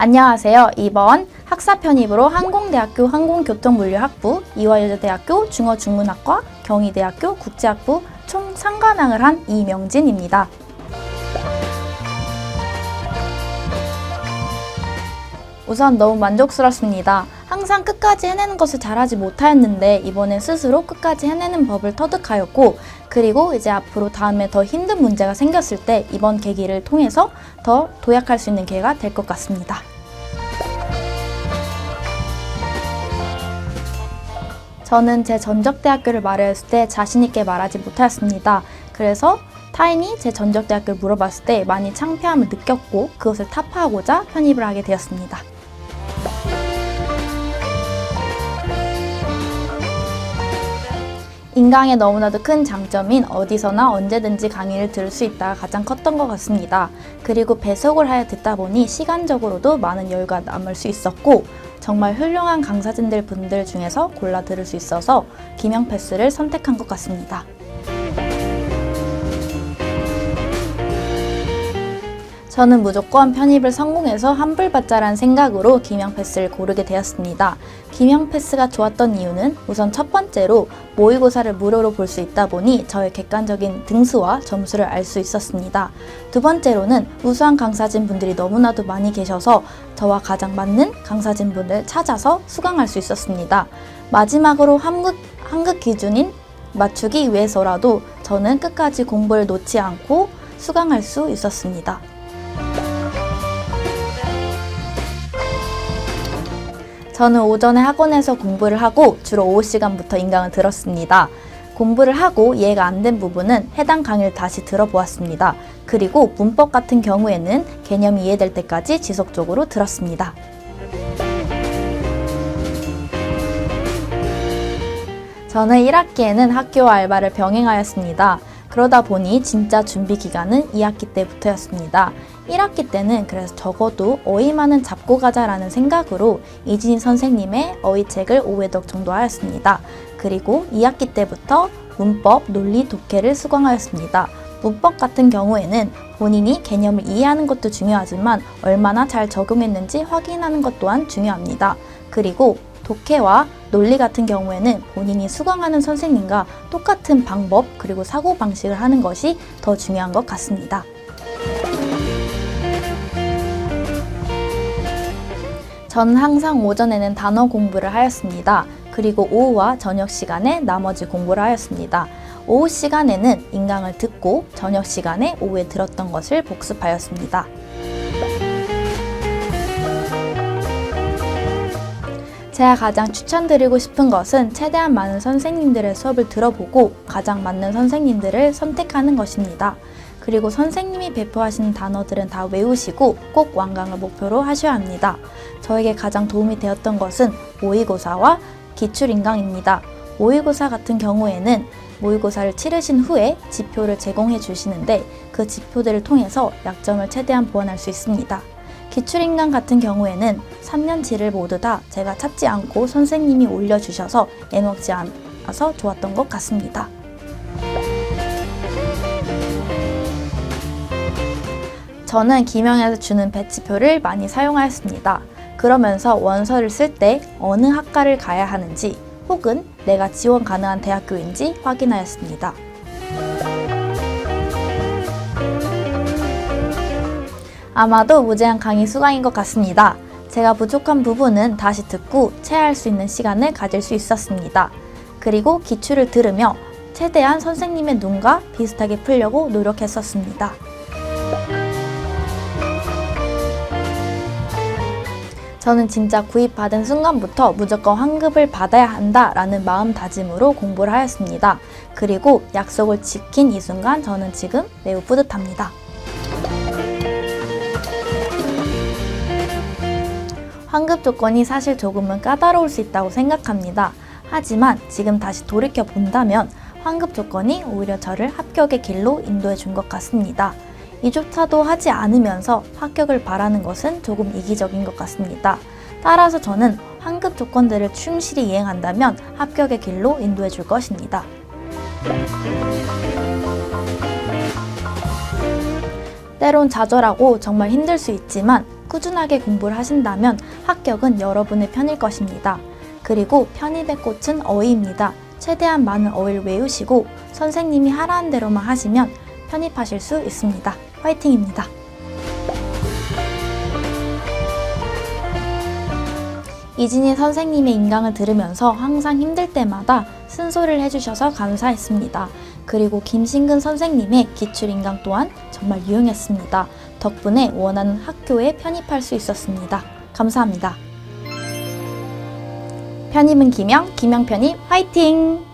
안녕하세요. 이번 학사 편입으로 항공대학교 항공교통물류학부, 이화여자대학교 중어중문학과, 경희대학교 국제학부 총 3관왕을 한 이명진입니다. 우선 너무 만족스럽습니다. 항상 끝까지 해내는 것을 잘하지 못하였는데 이번엔 스스로 끝까지 해내는 법을 터득하였고, 그리고 이제 앞으로 다음에 더 힘든 문제가 생겼을 때 이번 계기를 통해서 더 도약할 수 있는 기회가 될 것 같습니다. 저는 제 전적대학교를 말했을 때 자신있게 말하지 못하였습니다. 그래서 타인이 제 전적대학교를 물어봤을 때 많이 창피함을 느꼈고 그것을 타파하고자 편입을 하게 되었습니다. 인강의 너무나도 큰 장점인 어디서나 언제든지 강의를 들을 수 있다가 가장 컸던 것 같습니다. 그리고 배속을 하여 듣다 보니 시간적으로도 많은 여유가 남을 수 있었고, 정말 훌륭한 강사진들 분들 중에서 골라 들을 수 있어서 김영패스를 선택한 것 같습니다. 저는 무조건 편입을 성공해서 환불받자라는 생각으로 김영패스를 고르게 되었습니다. 김영패스가 좋았던 이유는 우선 첫 번째로 모의고사를 무료로 볼 수 있다 보니 저의 객관적인 등수와 점수를 알 수 있었습니다. 두 번째로는 우수한 강사진 분들이 너무나도 많이 계셔서 저와 가장 맞는 강사진 분을 찾아서 수강할 수 있었습니다. 마지막으로 한국 기준인 맞추기 위해서라도 저는 끝까지 공부를 놓지 않고 수강할 수 있었습니다. 저는 오전에 학원에서 공부를 하고 주로 오후 시간부터 인강을 들었습니다. 공부를 하고 이해가 안 된 부분은 해당 강의를 다시 들어보았습니다. 그리고 문법 같은 경우에는 개념이 이해될 때까지 지속적으로 들었습니다. 저는 1학기에는 학교와 알바를 병행하였습니다. 그러다 보니 진짜 준비 기간은 2학기 때부터였습니다. 1학기 때는 그래서 적어도 어휘만은 잡고 가자라는 생각으로 이진희 선생님의 어휘책을 5회독 정도 하였습니다. 그리고 2학기 때부터 문법, 논리, 독해를 수강하였습니다. 문법 같은 경우에는 본인이 개념을 이해하는 것도 중요하지만 얼마나 잘 적용했는지 확인하는 것 또한 중요합니다. 그리고 독해와 논리 같은 경우에는 본인이 수강하는 선생님과 똑같은 방법 그리고 사고방식을 하는 것이 더 중요한 것 같습니다. 저는 항상 오전에는 단어 공부를 하였습니다. 그리고 오후와 저녁 시간에 나머지 공부를 하였습니다. 오후 시간에는 인강을 듣고 저녁 시간에 오후에 들었던 것을 복습하였습니다. 제가 가장 추천드리고 싶은 것은 최대한 많은 선생님들의 수업을 들어보고 가장 맞는 선생님들을 선택하는 것입니다. 그리고 선생님이 배포하시는 단어들은 다 외우시고 꼭 완강을 목표로 하셔야 합니다. 저에게 가장 도움이 되었던 것은 모의고사와 기출인강입니다. 모의고사 같은 경우에는 모의고사를 치르신 후에 지표를 제공해 주시는데 그 지표들을 통해서 약점을 최대한 보완할 수 있습니다. 기출인강 같은 경우에는 3년치를 모두 다 제가 찾지 않고 선생님이 올려주셔서 애먹지 않아서 좋았던 것 같습니다. 저는 김영에서 주는 배치표를 많이 사용하였습니다. 그러면서 원서를 쓸 때 어느 학과를 가야 하는지 혹은 내가 지원 가능한 대학교인지 확인하였습니다. 아마도 무제한 강의 수강인 것 같습니다. 제가 부족한 부분은 다시 듣고 체화할 수 있는 시간을 가질 수 있었습니다. 그리고 기출을 들으며 최대한 선생님의 눈과 비슷하게 풀려고 노력했었습니다. 저는 진짜 구입받은 순간부터 무조건 환급을 받아야 한다라는 마음다짐으로 공부를 하였습니다. 그리고 약속을 지킨 이 순간 저는 지금 매우 뿌듯합니다. 환급 조건이 사실 조금은 까다로울 수 있다고 생각합니다. 하지만 지금 다시 돌이켜 본다면 환급 조건이 오히려 저를 합격의 길로 인도해 준 것 같습니다. 이조차도 하지 않으면서 합격을 바라는 것은 조금 이기적인 것 같습니다. 따라서 저는 환급 조건들을 충실히 이행한다면 합격의 길로 인도해 줄 것입니다. 때론 좌절하고 정말 힘들 수 있지만 꾸준하게 공부를 하신다면 합격은 여러분의 편일 것입니다. 그리고 편입의 꽃은 어휘입니다. 최대한 많은 어휘를 외우시고 선생님이 하라는 대로만 하시면 편입하실 수 있습니다. 화이팅입니다. 이진희 선생님의 인강을 들으면서 항상 힘들 때마다 쓴소리를 해주셔서 감사했습니다. 그리고 김신근 선생님의 기출인강 또한 정말 유용했습니다. 덕분에 원하는 학교에 편입할 수 있었습니다. 감사합니다. 편입은 김영, 김영 편입 화이팅!